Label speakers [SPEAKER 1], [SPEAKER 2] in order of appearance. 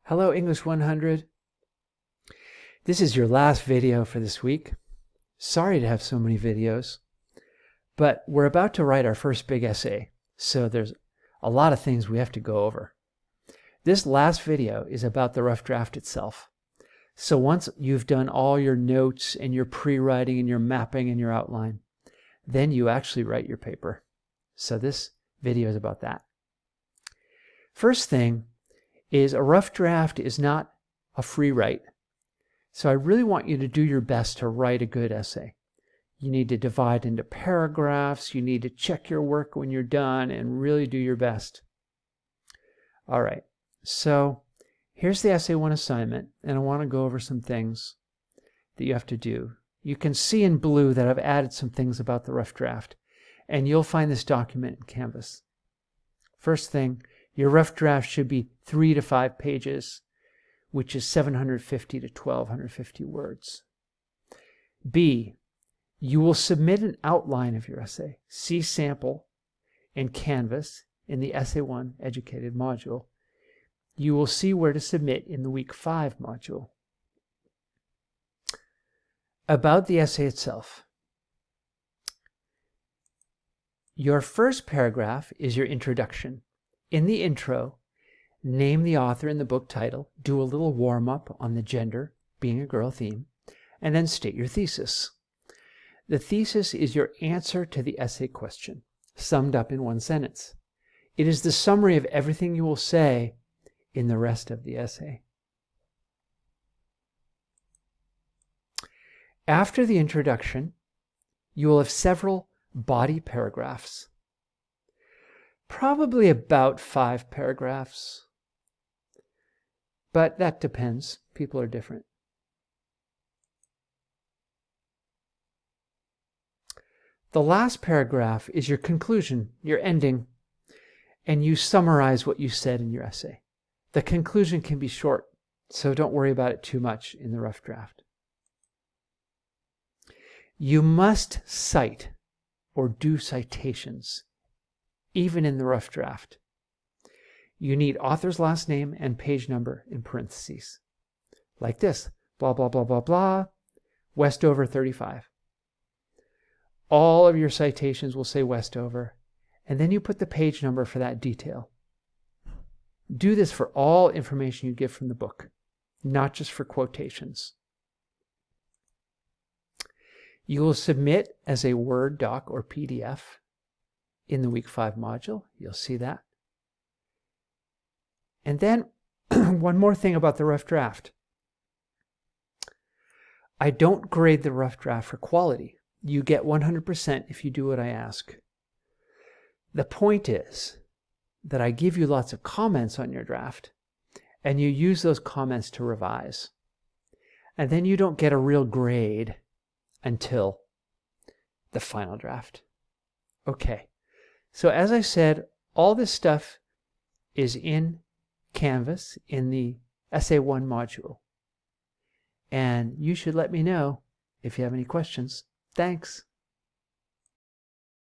[SPEAKER 1] Hello, English 100. This is your last video for this week. Sorry to have so many videos, but we're about to write our first big essay, so there's a lot of things we have to go over. This last video is about the rough draft itself. So once you've done all your notes and your pre-writing and your mapping and your outline, then you actually write your paper. So this video is about that. First thing is a rough draft is not a free write. So I really want you to do your best to write a good essay. You need to divide into paragraphs. You need to check your work when you're done and really do your best. All right, so here's the Essay 1 assignment, and I want to go over some things that you have to do. You can see in blue that I've added some things about the rough draft, and you'll find this document in Canvas. First thing, your rough draft should be 3 to 5 pages, which is 750 to 1250 words. B, you will submit an outline of your essay. See sample in Canvas in the Essay 1 Educated module. You will see where to submit in the Week 5 module. About the essay itself. Your first paragraph is your introduction. In the intro, name the author and the book title, do a little warm-up on the gender, being a girl theme, and then state your thesis. The thesis is your answer to the essay question, summed up in one sentence. It is the summary of everything you will say in the rest of the essay. After the introduction, you will have several body paragraphs. Probably about 5 paragraphs. But that depends. People are different. The last paragraph is your conclusion, your ending, and you summarize what you said in your essay. The conclusion can be short, so don't worry about it too much in the rough draft. You must cite or do citations, even in the rough draft. You need author's last name and page number in parentheses. Like this, blah, blah, blah, blah, blah, Westover 35. All of your citations will say Westover, and then you put the page number for that detail. Do this for all information you give from the book, not just for quotations. You will submit as a Word doc or PDF in the Week 5 module. You'll see that. And then one more thing about the rough draft. I don't grade the rough draft for quality. You get 100% if you do what I ask. The point is that I give you lots of comments on your draft, and you use those comments to revise. And then you don't get a real grade until the final draft. Okay, so as I said, all this stuff is in Canvas in the Essay 1 module. And you should let me know if you have any questions. Thanks.